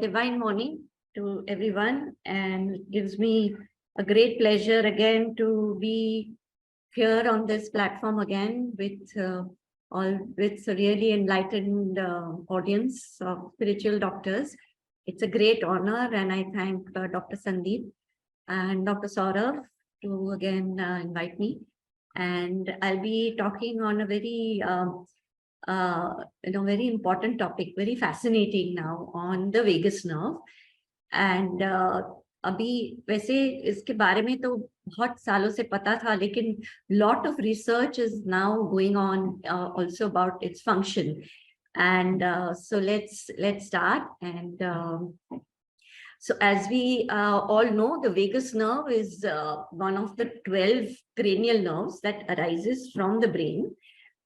divine morning to everyone, and it gives me a great pleasure again to be here on this platform again with a really enlightened audience of spiritual doctors. It's a great honor, and I thank Dr. Sandeep and Dr. Saurav to again invite me. And I'll be talking on a very very important topic, very fascinating now, on the vagus nerve. And अभी वैसे इसके बारे में तो बहुत सालों से पता था, लेकिन lot of research is now going on also about its function. And so let's start. And so as we all know, the vagus nerve is one of the 12 cranial nerves that arises from the brain.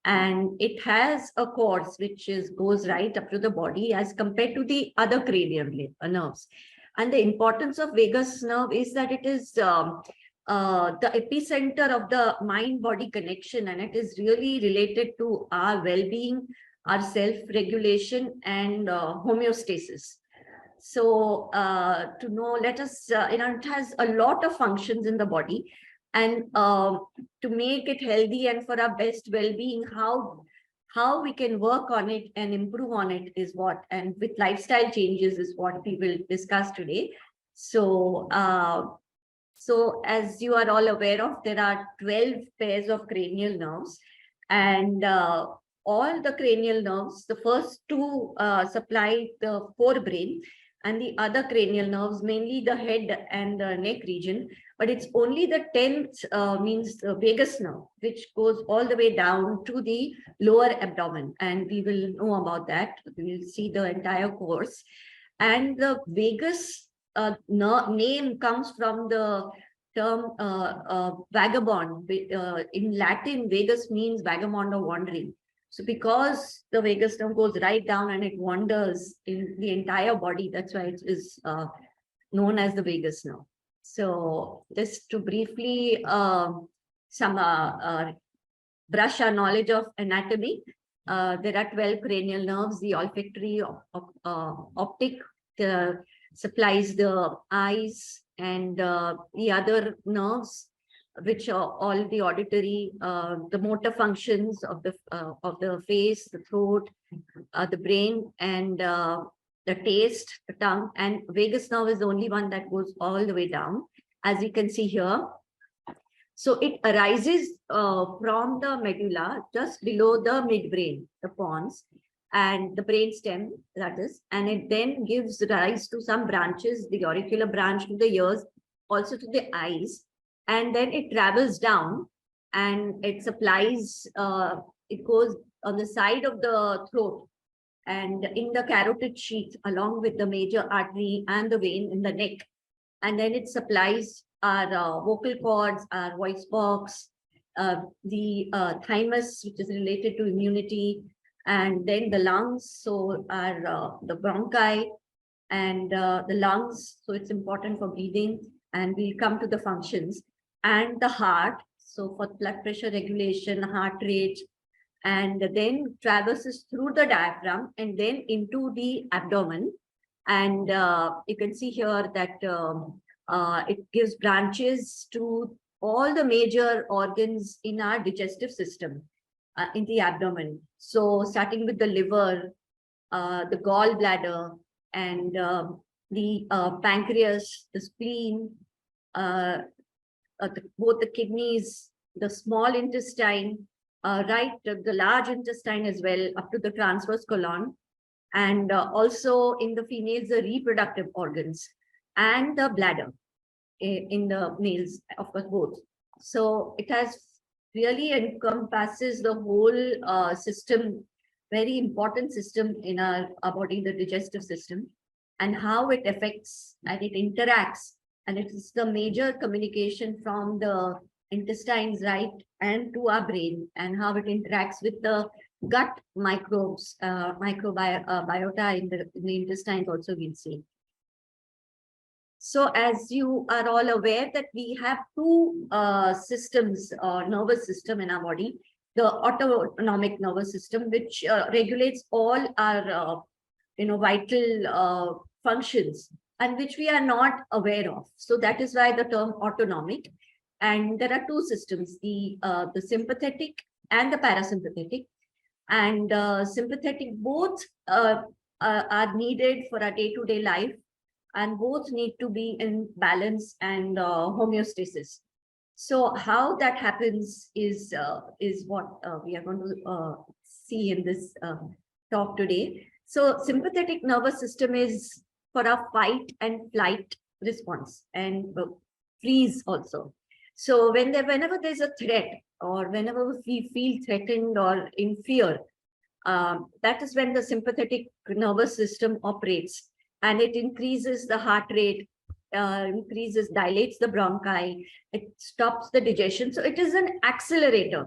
And it has a course which goes right up to the body as compared to the other cranial nerves. And the importance of vagus nerve is that it is the epicenter of the mind-body connection, and it is really related to our well-being, our self-regulation, and homeostasis. So to know, let us, it has a lot of functions in the body. And to make it healthy and for our best well-being, how we can work on it and improve on it is what, and with lifestyle changes is what we will discuss today. So, so as you are all aware of, there are 12 pairs of cranial nerves, and all the cranial nerves, the first two supply the forebrain, and the other cranial nerves, mainly the head and the neck region. But it's only the 10th, means the vagus nerve, which goes all the way down to the lower abdomen. And we will know about that. We will see the entire course. And the vagus name comes from the term vagabond. In Latin, vagus means vagabond or wandering. So because the vagus nerve goes right down and it wanders in the entire body, that's why it is known as the vagus nerve. So just to briefly brush our knowledge of anatomy, there are 12 cranial nerves. The olfactory, optic supplies the eyes, and the other nerves, which are all the auditory, the motor functions of the face, the throat, the brain, and the taste, the tongue. And vagus nerve is the only one that goes all the way down, as you can see here. So it arises from the medulla, just below the midbrain, the pons, and the brain stem, that is, and it then gives rise to some branches, the auricular branch to the ears, also to the eyes. And then it travels down and it supplies, it goes on the side of the throat and in the carotid sheath, along with the major artery and the vein in the neck. And then it supplies our vocal cords, our voice box, the thymus, which is related to immunity, and then the lungs, so our the bronchi, and the lungs, so it's important for breathing. And we'll come to the functions. And the heart, so for blood pressure regulation, heart rate, and then traverses through the diaphragm and then into the abdomen. And you can see here that it gives branches to all the major organs in our digestive system in the abdomen. So starting with the liver, the gallbladder, and the pancreas, the spleen, both the kidneys, the small intestine, the large intestine as well, up to the transverse colon, and also in the females, the reproductive organs, and the bladder in the males, of course, both. So it has really encompasses the whole system, very important system in our body, the digestive system, and how it affects and it interacts. And it is the major communication from the intestines, right, and to our brain, and how it interacts with the gut microbes, microbiota in the intestines also we'll see. So as you are all aware that we have two systems, nervous system in our body, the autonomic nervous system, which regulates all our vital functions and which we are not aware of. So that is why the term autonomic. And there are two systems, the sympathetic and the parasympathetic. And sympathetic both are needed for our day-to-day life, and both need to be in balance and homeostasis. So how that happens is what we are going to see in this talk today. So sympathetic nervous system is for our fight and flight response, and freeze also. So whenever there's a threat, or whenever we feel threatened or in fear, that is when the sympathetic nervous system operates, and it increases the heart rate, dilates the bronchi, it stops the digestion. So it is an accelerator.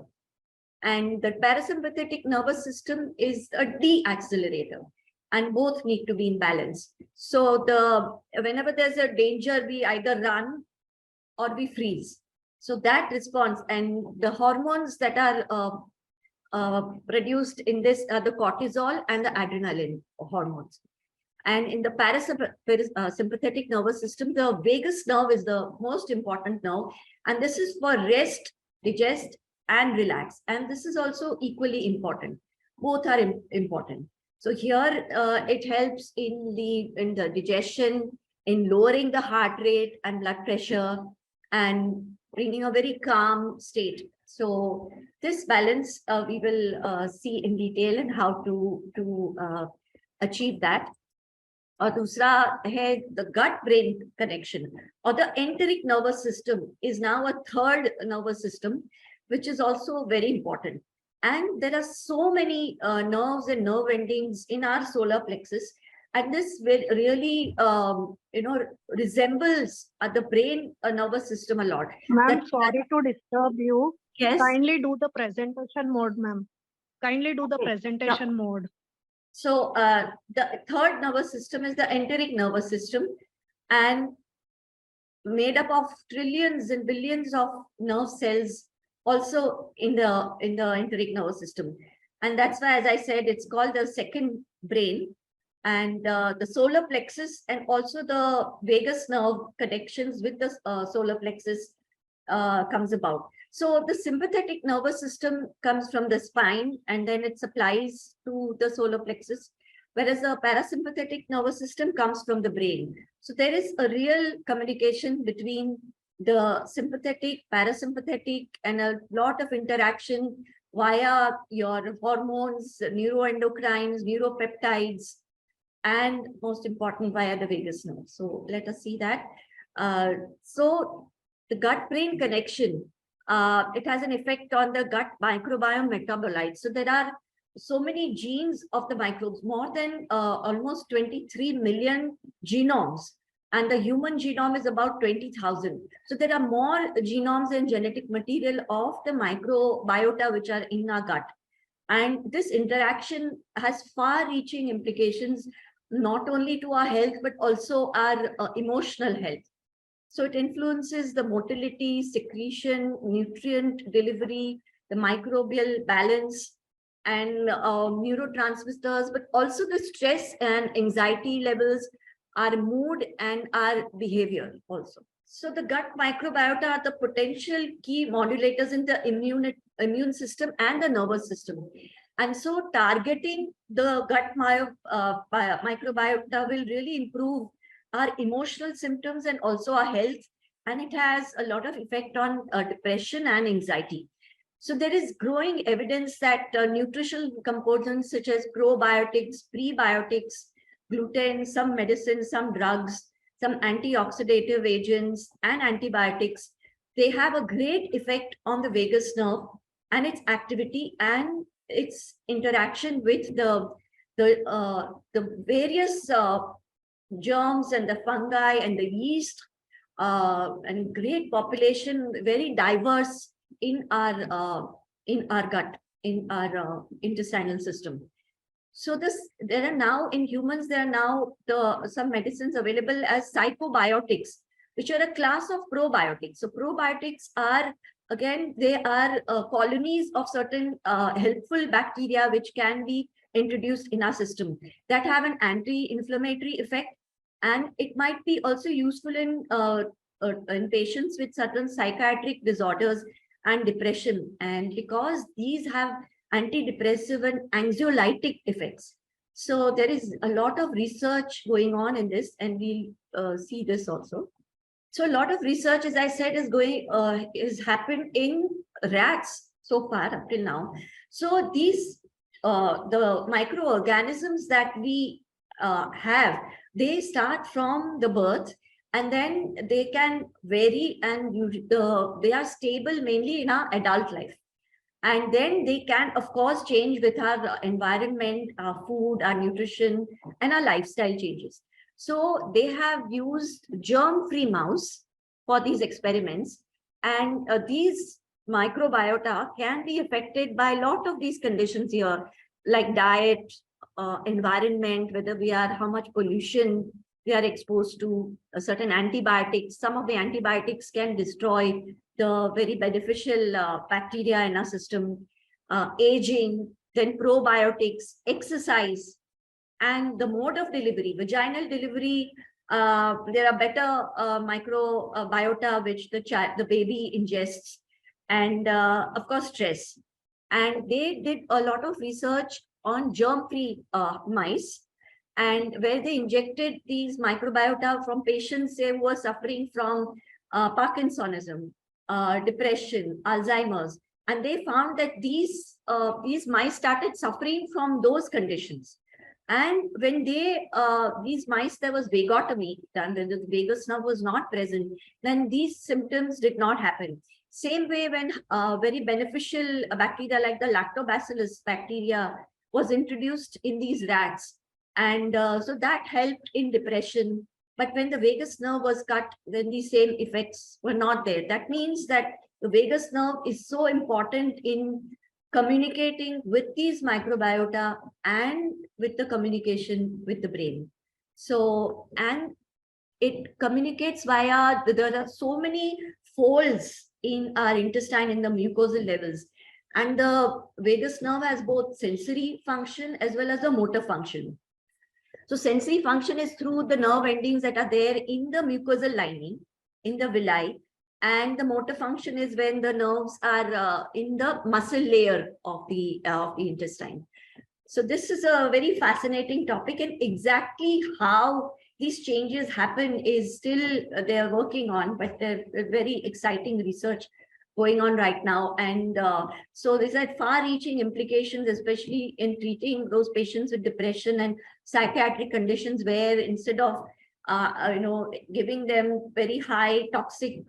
And the parasympathetic nervous system is a deaccelerator, and both need to be in balance. So whenever there's a danger, we either run or we freeze. So that response, and the hormones that are produced in this are the cortisol and the adrenaline hormones. And in the parasympathetic nervous system, the vagus nerve is the most important nerve. And this is for rest, digest, and relax. And this is also equally important. Both are important. So here it helps in the digestion, in lowering the heart rate and blood pressure, and bringing a very calm state. So this balance we will see in detail and how to achieve that. और दूसरा है the gut brain connection, or the enteric nervous system is now a third nervous system, which is also very important. And there are so many nerves and nerve endings in our solar plexus, and this will really resembles the brain nervous system a lot. Ma'am, sorry to disturb you. Yes. Kindly do the presentation mode, ma'am. Kindly do the presentation mode. So the third nervous system is the enteric nervous system, and made up of trillions and billions of nerve cells also in the enteric nervous system. And that's why, as I said, it's called the second brain. And the solar plexus and also the vagus nerve connections with the solar plexus comes about. So the sympathetic nervous system comes from the spine, and then it supplies to the solar plexus, whereas the parasympathetic nervous system comes from the brain. So there is a real communication between the sympathetic, parasympathetic, and a lot of interaction via your hormones, neuroendocrines, neuropeptides, and most important via the vagus nerve. So let us see that. So the gut-brain connection, it has an effect on the gut microbiome metabolites. So there are so many genes of the microbes, more than almost 23 million genomes, and the human genome is about 20,000. So there are more genomes and genetic material of the microbiota which are in our gut. And this interaction has far-reaching implications, not only to our health, but also our emotional health. So it influences the motility, secretion, nutrient delivery, the microbial balance, and neurotransmitters, but also the stress and anxiety levels, our mood, and our behavior also. So the gut microbiota are the potential key modulators in the immune system and the nervous system. And so targeting the gut microbiota will really improve our emotional symptoms and also our health, and it has a lot of effect on depression and anxiety. So there is growing evidence that nutritional components such as probiotics, prebiotics, gluten, some medicines, some drugs, some antioxidative agents, and antibiotics, they have a great effect on the vagus nerve and its activity and its interaction with the various germs and the fungi and the yeast, and great population, very diverse in our gut, in our intestinal system. So there are now in humans, there are now some medicines available as psychobiotics, which are a class of probiotics. So probiotics are, again, they are colonies of certain helpful bacteria which can be introduced in our system that have an anti-inflammatory effect, and it might be also useful in patients with certain psychiatric disorders and depression, and because these have antidepressive and anxiolytic effects. So there is a lot of research going on in this, and we'll see this also. So a lot of research, as I said, is happened in rats so far up till now. So these the microorganisms that we have, they start from the birth, and then they can vary, and they are stable mainly in our adult life. And then they can, of course, change with our environment, our food, our nutrition, and our lifestyle changes. So they have used germ-free mouse for these experiments. And these microbiota can be affected by a lot of these conditions here, like diet, environment, whether how much pollution we are exposed to, certain antibiotics. Some of the antibiotics can destroy the very beneficial bacteria in our system, aging, then probiotics, exercise, and the mode of delivery. Vaginal delivery, there are better microbiota which the baby ingests, and of course stress. And they did a lot of research on germ-free mice, and where they injected these microbiota from patients who were suffering from Parkinsonism, depression, Alzheimer's, and they found that these mice started suffering from those conditions. And when these mice, there was vagotomy done, when the vagus nerve was not present, then these symptoms did not happen. Same way when very beneficial bacteria like the lactobacillus bacteria was introduced in these rats, and so that helped in depression. But when the vagus nerve was cut, then the same effects were not there. That means that the vagus nerve is so important in communicating with these microbiota and with the communication with the brain. So, and it communicates via, there are so many folds in our intestine in the mucosal levels. And the vagus nerve has both sensory function as well as the motor function. So sensory function is through the nerve endings that are there in the mucosal lining, in the villi, and the motor function is when the nerves are in the muscle layer of the intestine. So this is a very fascinating topic, and exactly how these changes happen is still they're working on, but they're very exciting research going on right now. And so these are far-reaching implications, especially in treating those patients with depression and psychiatric conditions, where instead of giving them very high toxic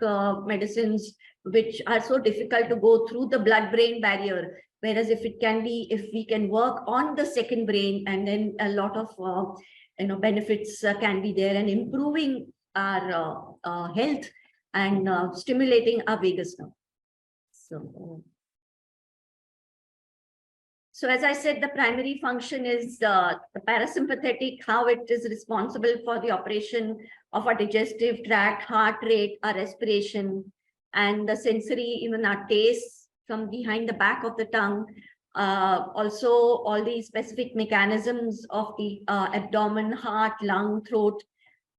medicines, which are so difficult to go through the blood-brain barrier, whereas if we can work on the second brain, and then a lot of benefits can be there, and improving our health and stimulating our vagus nerve. So as I said, the primary function is the parasympathetic, how it is responsible for the operation of our digestive tract, heart rate, our respiration, and the sensory, even our taste from behind the back of the tongue. Also, all the specific mechanisms of the abdomen, heart, lung, throat,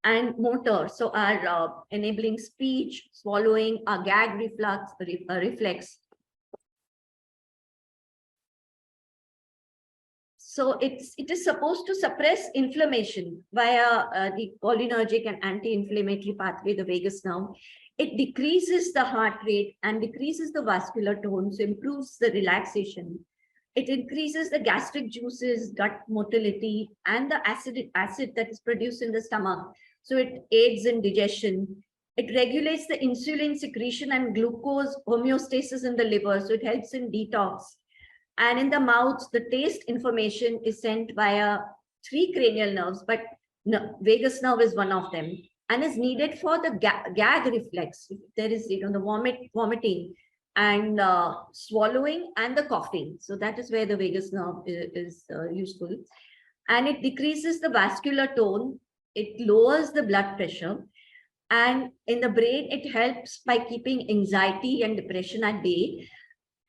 and motor. So our enabling speech, swallowing, our gag reflex. So it is supposed to suppress inflammation via the cholinergic and anti-inflammatory pathway, the vagus nerve. It decreases the heart rate and decreases the vascular tone, so improves the relaxation. It increases the gastric juices, gut motility, and the acid that is produced in the stomach. So it aids in digestion. It regulates the insulin secretion and glucose homeostasis in the liver, so it helps in detox. And in the mouth, the taste information is sent via 3 cranial nerves, but vagus nerve is one of them, and is needed for the gag reflex. There is, the vomiting and swallowing and the coughing. So that is where the vagus nerve is useful. And it decreases the vascular tone. It lowers the blood pressure. And in the brain, it helps by keeping anxiety and depression at bay.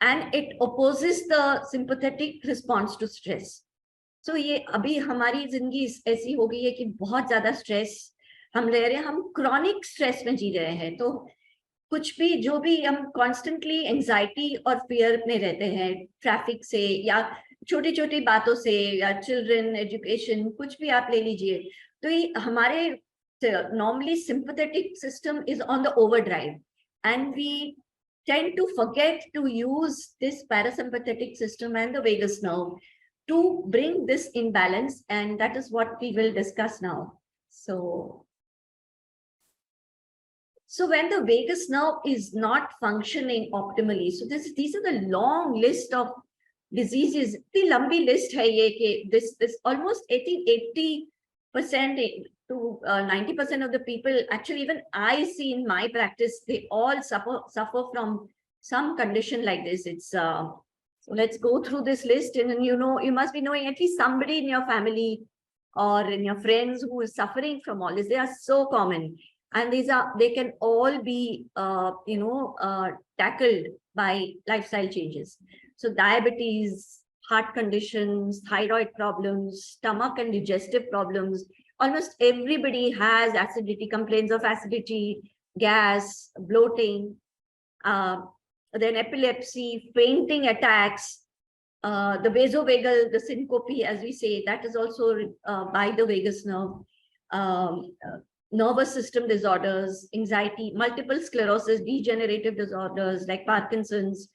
And it opposes the sympathetic response to stress. So ये अभी हमारी जिंदगी ऐसी हो गई है कि बहुत ज्यादा stress हम रह रहे हैं, हम क्रॉनिक स्ट्रेस में जी रहे हैं। तो कुछ भी जो भी हम कॉन्स्टेंटली एंजाइटी और फियर में रहते हैं, ट्रैफिक से या छोटी छोटी बातों से, या चिल्ड्रन एजुकेशन, कुछ भी आप ले लीजिए, तो ये हमारे normally sympathetic system is on the overdrive, and we tend to forget to use this parasympathetic system and the vagus nerve to bring this imbalance, and that is what we will discuss now. So when the vagus nerve is not functioning optimally, so these are the long list of diseases. The lambi list hai ye ke this almost 80% to 90% of the people, actually even I see in my practice, they all suffer from some condition like this. It's so let's go through this list, and then, you must be knowing at least somebody in your family or in your friends who is suffering from all this. They are so common, and they can all be tackled by lifestyle changes. So diabetes, heart conditions, thyroid problems, stomach and digestive problems. Almost everybody has acidity, complaints of acidity, gas, bloating, then epilepsy, fainting attacks, the vasovagal, the syncope, as we say, that is also by the vagus nerve. Nervous system disorders, anxiety, multiple sclerosis, degenerative disorders like Parkinson's,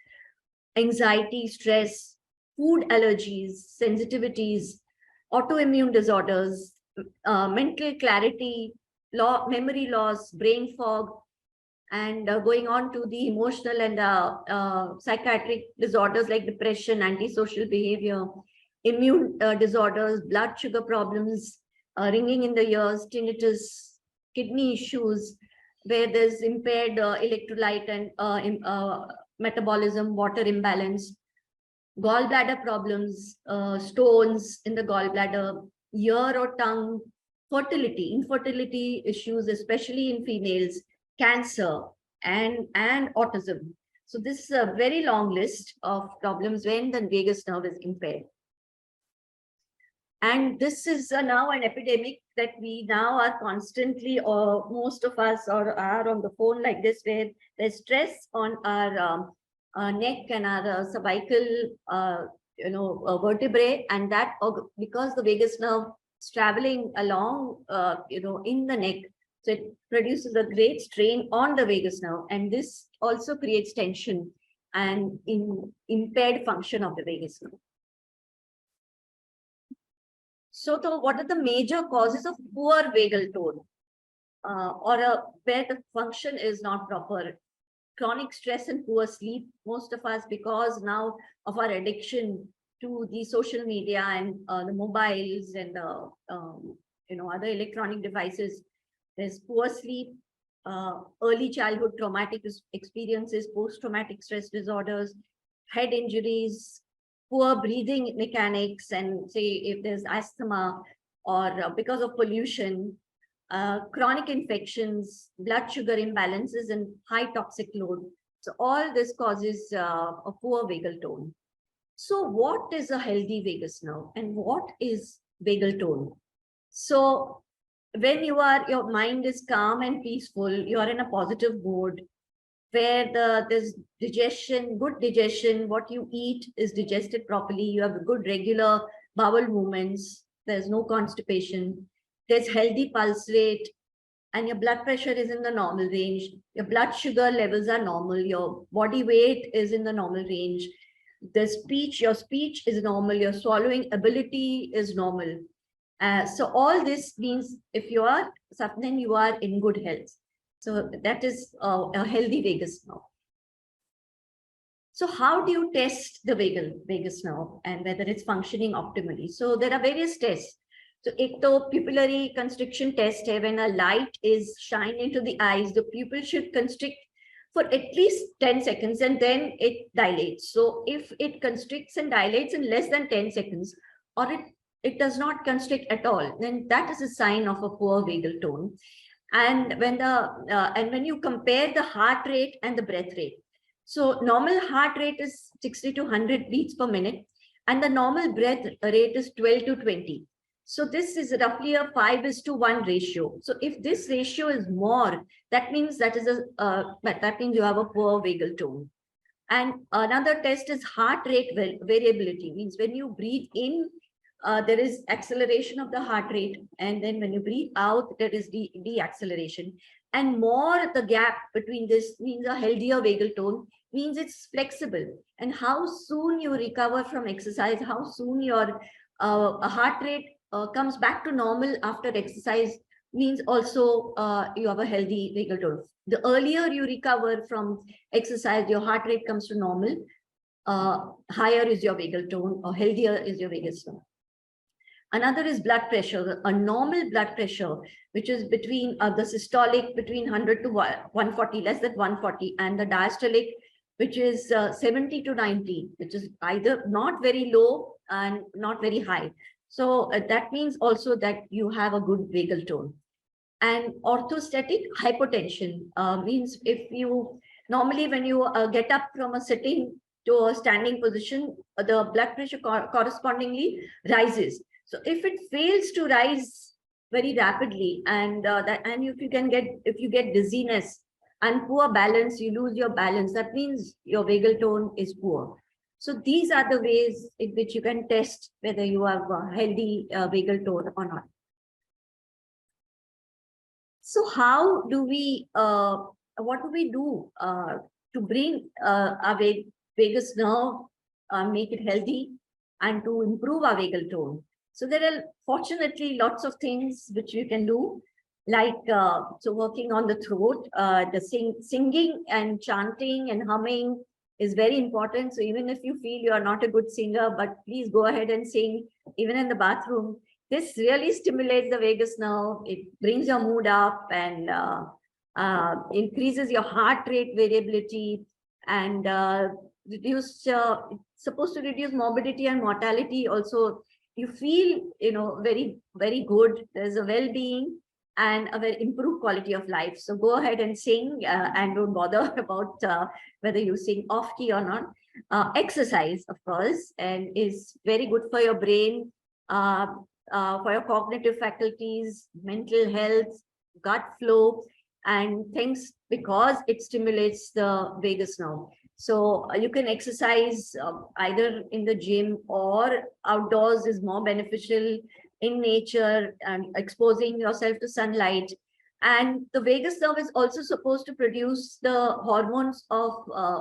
anxiety, stress, food allergies, sensitivities, autoimmune disorders, mental clarity, memory loss, brain fog, and going on to the emotional and psychiatric disorders like depression, antisocial behavior, immune disorders, blood sugar problems, ringing in the ears, tinnitus, kidney issues, where there's impaired electrolyte and metabolism, water imbalance, gallbladder problems, stones in the gallbladder, ear or tongue, infertility issues, especially in females, cancer, and autism. So this is a very long list of problems when the vagus nerve is impaired. And this is now an epidemic that we now are constantly, or most of us are on the phone like this, where there's stress on our neck and our cervical vertebrae, and that because the vagus nerve is traveling along in the neck, so it produces a great strain on the vagus nerve, and this also creates tension and impaired function of the vagus nerve. So what are the major causes of poor vagal tone, where the function is not proper? Chronic stress and poor sleep. Most of us, because now of our addiction to the social media and the mobiles and other electronic devices, there's poor sleep, early childhood traumatic experiences, post-traumatic stress disorders, head injuries, poor breathing mechanics, and say if there's asthma or because of pollution, chronic infections, blood sugar imbalances, and high toxic load. So all this causes a poor vagal tone. So what is a healthy vagus nerve, and what is vagal tone? So when your mind is calm and peaceful, you are in a positive mood, where there's digestion, good digestion, what you eat is digested properly, you have good regular bowel movements, there's no constipation, there's healthy pulse rate, and your blood pressure is in the normal range, your blood sugar levels are normal, your body weight is in the normal range, your speech is normal, your swallowing ability is normal. So all this means if you are, then you are in good health. So that is a healthy vagus nerve. So how do you test the vagus nerve and whether it's functioning optimally? So there are various tests. So एक तो pupillary constriction test है, when a light is shined into the eyes, the pupil should constrict for at least 10 seconds and then it dilates. So if it constricts and dilates in less than 10 seconds, or it does not constrict at all, then that is a sign of a poor vagal tone. And when you compare the heart rate and the breath rate, so normal heart rate is 60 to 100 beats per minute, and the normal breath rate is 12 to 20. So this is roughly a 5:1 ratio. So if this ratio is more, that means that means you have a poor vagal tone. And another test is heart rate variability. Means when you breathe in, there is acceleration of the heart rate, and then when you breathe out, there is deceleration. And more the gap between this means a healthier vagal tone, means it's flexible. And how soon you recover from exercise, how soon your heart rate comes back to normal after exercise, means also you have a healthy vagal tone. The earlier you recover from exercise, your heart rate comes to normal, higher is your vagal tone, or healthier is your vagus tone. Another is blood pressure. A normal blood pressure, which is between the systolic between 100 to 140, less than 140, and the diastolic, which is 70 to 90, which is either not very low and not very high. So that means also that you have a good vagal tone. And orthostatic hypotension means if you normally when you get up from a sitting to a standing position, the blood pressure correspondingly rises. So if it fails to rise very rapidly, and if you get dizziness and poor balance, you lose your balance, that means your vagal tone is poor. So these are the ways in which you can test whether you have a healthy vagal tone or not. So how do we, what do we do to bring our vagus nerve, make it healthy, and to improve our vagal tone? So there are fortunately lots of things which you can do, like so working on the throat, the singing and chanting and humming is very important. So even if you feel you are not a good singer, but please go ahead and sing, even in the bathroom. This really stimulates the vagus nerve. It brings your mood up and increases your heart rate variability, and it's supposed to reduce morbidity and mortality. Also, you feel, very, very good. There's a well-being and a very improved quality of life. So go ahead and sing and don't bother about whether you sing off key or not. Exercise, of course, and is very good for your brain. For your cognitive faculties, mental health, gut flow, and things, because it stimulates the vagus nerve. So you can exercise either in the gym or outdoors is more beneficial, in nature and exposing yourself to sunlight. And the vagus nerve is also supposed to produce the hormones of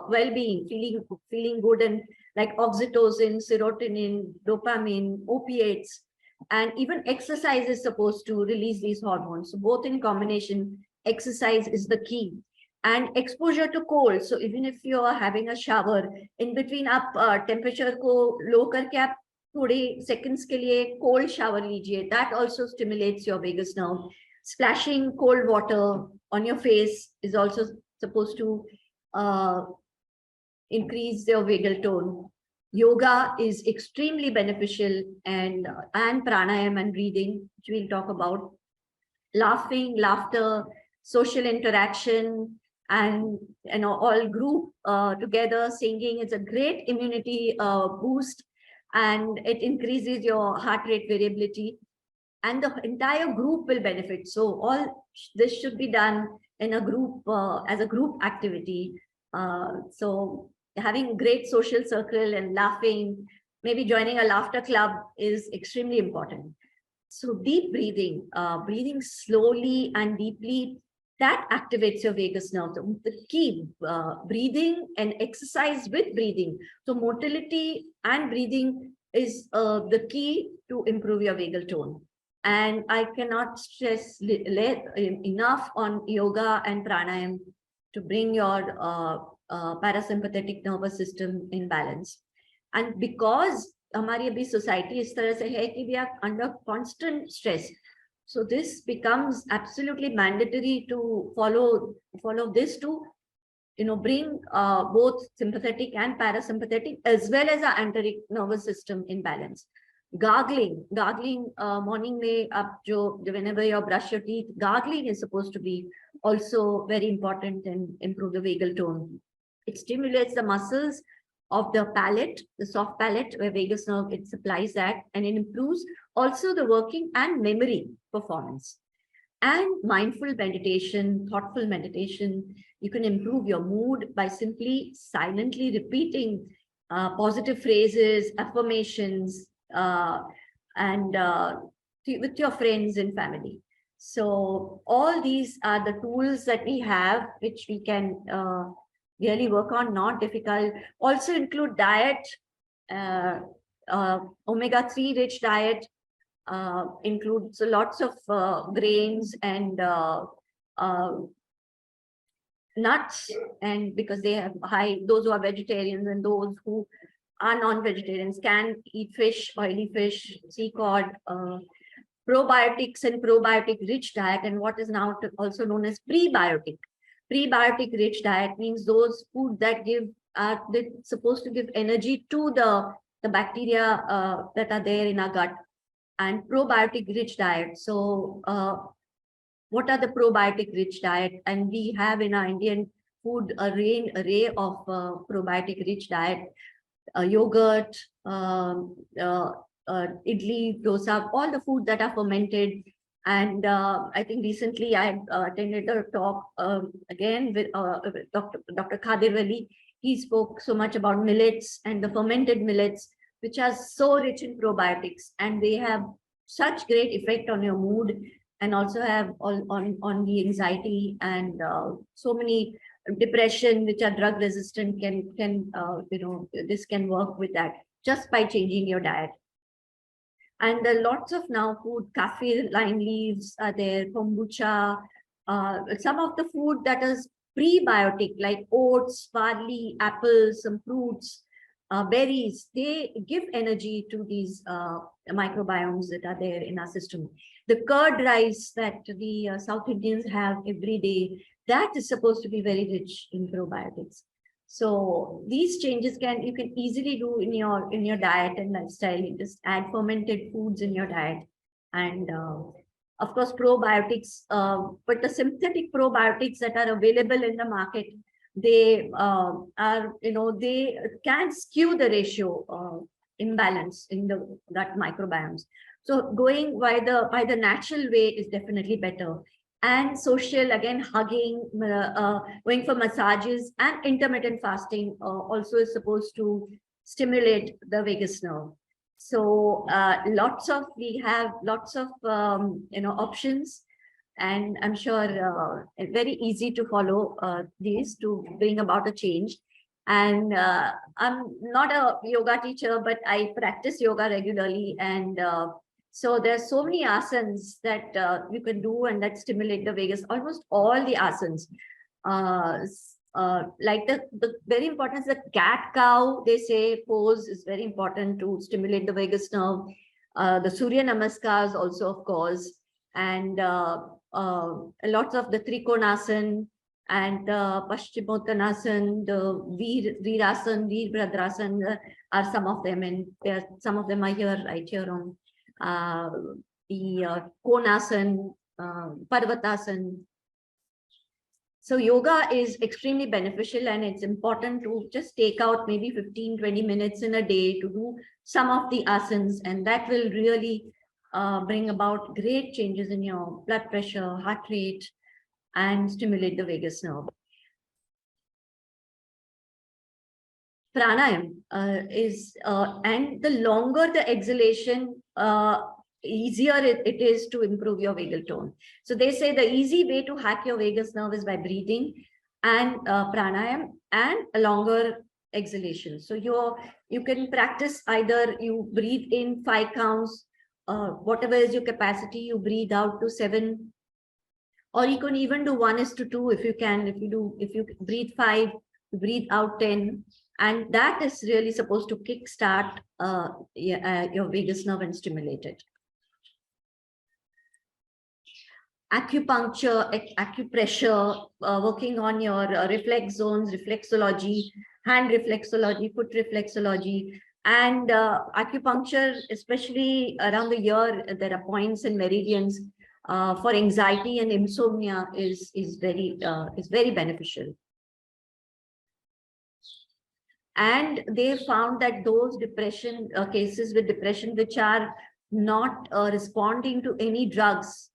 well-being, feeling good, and like oxytocin, serotonin, dopamine, opiates. And even exercise is supposed to release these hormones. So both in combination, exercise is the key. And exposure to cold. So even if you are having a shower, in between up temperature को low करके आप थोड़े seconds के लिए cold shower लीजिए. That also stimulates your vagus nerve. Splashing cold water on your face is also supposed to increase your vagal tone. Yoga is extremely beneficial, and pranayam and breathing, which we'll talk about. Laughter, social interaction, and all group together singing. It's a great immunity boost, and it increases your heart rate variability, and the entire group will benefit. So all this should be done in a group as a group activity. So having great social circle and laughing, maybe joining a laughter club is extremely important. So deep breathing, breathing slowly and deeply, that activates your vagus nerve. So the key, breathing and exercise with breathing. So motility and breathing is the key to improve your vagal tone. And I cannot stress enough on yoga and pranayam to bring your parasympathetic nervous system in balance. And because हमारी अभी society इस तरह से है कि we are under constant stress, so this becomes absolutely mandatory to follow this to bring both sympathetic and parasympathetic as well as our enteric nervous system in balance. Gargling morning में आप जो whenever you brush your teeth, gargling is supposed to be also very important and improve the vagal tone. It stimulates the muscles of the palate, the soft palate, where vagus nerve, it supplies that, and it improves also the working and memory performance. And mindful meditation, thoughtful meditation, you can improve your mood by simply silently repeating positive phrases, affirmations, and with your friends and family. So all these are the tools that we have, which we can really work on, not difficult. Also include diet, omega-3 rich diet, includes lots of grains and nuts, and because they have high, those who are vegetarians and those who are non-vegetarians can eat fish, oily fish, sea cod, probiotics and probiotic rich diet, and what is now also known as prebiotic. Prebiotic rich diet means those food that give they're supposed to give energy to the bacteria that are there in our gut, and probiotic rich diet. So what are the probiotic rich diet? And we have in our Indian food array of probiotic rich diet, yogurt, idli, dosa, all the food that are fermented. And I think recently I attended a talk again with Dr. Khadir Ali. He spoke so much about millets and the fermented millets, which are so rich in probiotics, and they have such great effect on your mood, and also have on the anxiety, and so many depression, which are drug resistant, can this can work with that just by changing your diet. And there are lots of now food, kaffir, lime leaves are there, kombucha, some of the food that is prebiotic, like oats, barley, apples, some fruits, berries, they give energy to these microbiomes that are there in our system. The curd rice that the South Indians have every day, that is supposed to be very rich in probiotics. So these changes you can easily do in your diet and lifestyle. You just add fermented foods in your diet, and of course probiotics. But the synthetic probiotics that are available in the market, they they can skew the ratio imbalance in the gut microbiomes. So going by the natural way is definitely better. And social, again, hugging, going for massages, and intermittent fasting also is supposed to stimulate the vagus nerve. So we have lots of options, and I'm sure very easy to follow these to bring about a change. And I'm not a yoga teacher, but I practice yoga regularly, and so there's so many asanas that you can do and that stimulate the vagus. Almost all the asanas, like the very important is the cat cow, they say, pose is very important to stimulate the vagus nerve. The Surya Namaskars also, of course, and lots of the Trikonasana and Paschimottanasana, the Veerasana, Veerbhadrasana are some of them, and some of them are here, right here on the Konasana, Parvatasana. So yoga is extremely beneficial, and it's important to just take out maybe 15-20 minutes in a day to do some of the asanas, and that will really bring about great changes in your blood pressure, heart rate, and stimulate the vagus nerve. Pranayam is, and the longer the exhalation, easier it is to improve your vagal tone. So they say the easy way to hack your vagus nerve is by breathing and pranayam and a longer exhalation. So you can practice, either you breathe in 5 counts, whatever is your capacity, you breathe out to 7, or you can even do 1:2 if you can. If you breathe 5, you breathe out 10. And that is really supposed to kickstart your vagus nerve and stimulate it. Acupuncture, acupressure, working on your reflex zones, reflexology, hand reflexology, foot reflexology, and acupuncture, especially around the ear, there are points and meridians for anxiety and insomnia is very beneficial. And they found that those depression cases with depression which are not responding to any drugs,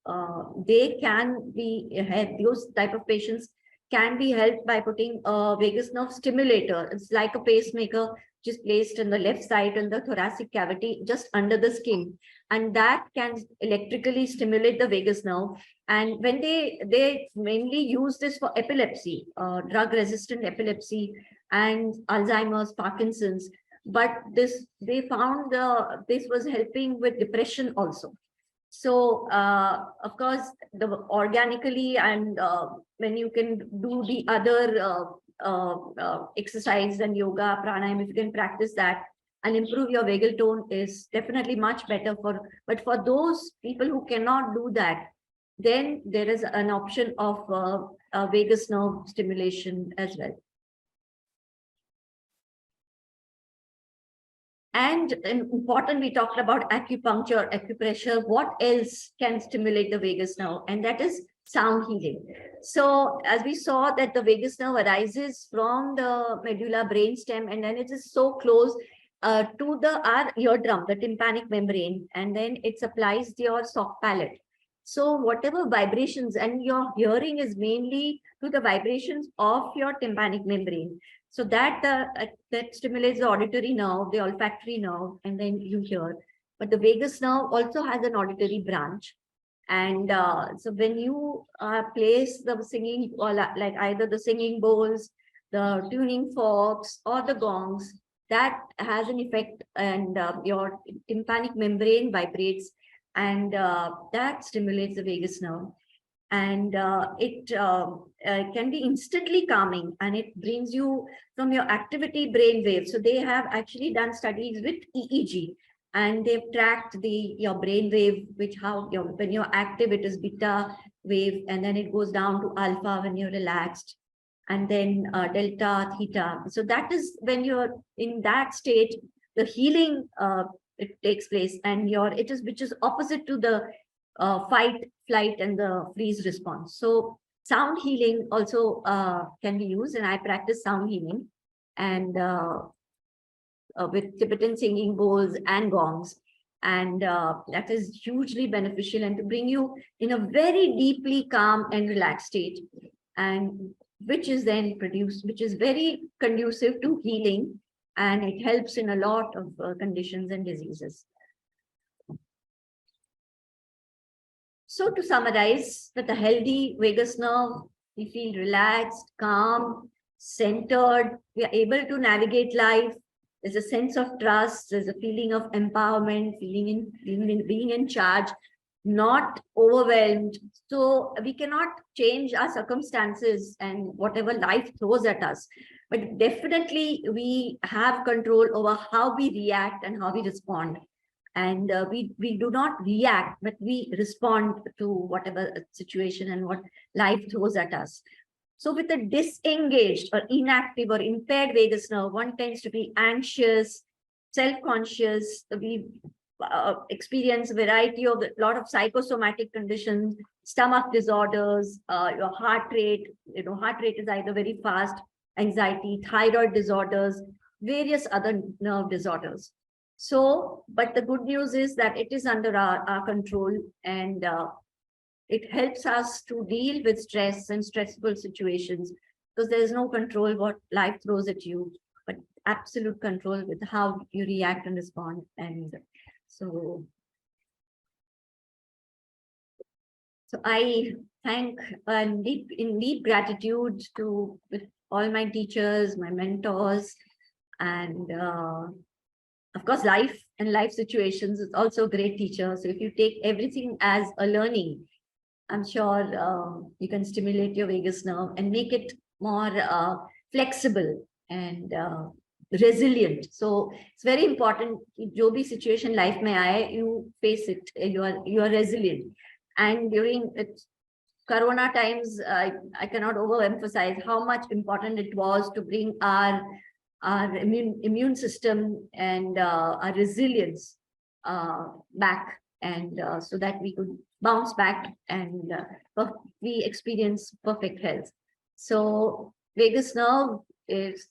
they can be helped. Those type of patients can be helped by putting a vagus nerve stimulator. It's like a pacemaker which is placed on the left side in the thoracic cavity, just under the skin, and that can electrically stimulate the vagus nerve. And when they mainly use this for epilepsy, drug resistant epilepsy, and Alzheimer's, Parkinson's. But they found this was helping with depression also. So of course, organically, and when you can do the other exercise and yoga, pranayama, if you can practice that and improve your vagal tone, is definitely much better for. But for those people who cannot do that, then there is an option of vagus nerve stimulation as well. And important, we talked about acupuncture, acupressure. What else can stimulate the vagus nerve? And that is sound healing. So as we saw that the vagus nerve arises from the medulla brainstem, and then it is so close to our eardrum, the tympanic membrane, and then it supplies your soft palate. So whatever vibrations, and your hearing is mainly to the vibrations of your tympanic membrane. So that that stimulates the auditory nerve, the olfactory nerve, and then you hear. But the vagus nerve also has an auditory branch. And so when you place the singing, or like either the singing bowls, the tuning forks, or the gongs, that has an effect, and your tympanic membrane vibrates, and that stimulates the vagus nerve. And it can be instantly calming, and it brings you from your activity brain wave. So they have actually done studies with EEG, and they've tracked your brain wave, which when you're active, it is beta wave, and then it goes down to alpha when you're relaxed, and then delta, theta. So that is when you're in that state, the healing it takes place, and which is opposite to the fight, flight, and the freeze response. So sound healing also can be used, and I practice sound healing, and with Tibetan singing bowls and gongs, and that is hugely beneficial, and to bring you in a very deeply calm and relaxed state, and which is very conducive to healing, and it helps in a lot of conditions and diseases. So to summarize, with a healthy vagus nerve, we feel relaxed, calm, centered. We are able to navigate life. There's a sense of trust. There's a feeling of empowerment, being in charge, not overwhelmed. So we cannot change our circumstances and whatever life throws at us. But definitely we have control over how we react and how we respond. And we do not react, but we respond to whatever situation and what life throws at us. So with a disengaged or inactive or impaired vagus nerve, one tends to be anxious, self-conscious. We experience a variety of a lot of psychosomatic conditions, stomach disorders, your heart rate. Heart rate is either very fast, anxiety, thyroid disorders, various other nerve disorders. So, but the good news is that it is under our control, and it helps us to deal with stress and stressful situations, because there is no control what life throws at you, but absolute control with how you react and respond. And so I thank in deep gratitude with all my teachers, my mentors, and of course, life and life situations is also a great teacher. So if you take everything as a learning, I'm sure you can stimulate your vagus nerve and make it more flexible and resilient. So it's very important. Jo bhi situation life mein aaye, you face it. You are resilient. And during Corona times, I cannot overemphasize how much important it was to bring our immune system and our resilience back, and so that we could bounce back and we experience perfect health. So vagus nerve is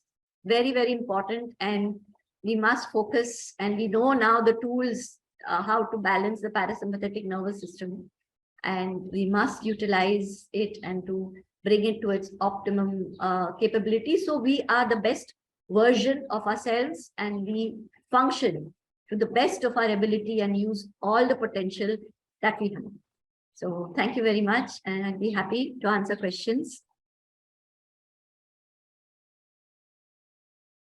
very, very important, and we must focus, and we know now the tools, how to balance the parasympathetic nervous system, and we must utilize it and to bring it to its optimum capability. So we are the best version of ourselves, and we function to the best of our ability and use all the potential that we have. So thank you very much, and I'd be happy to answer questions.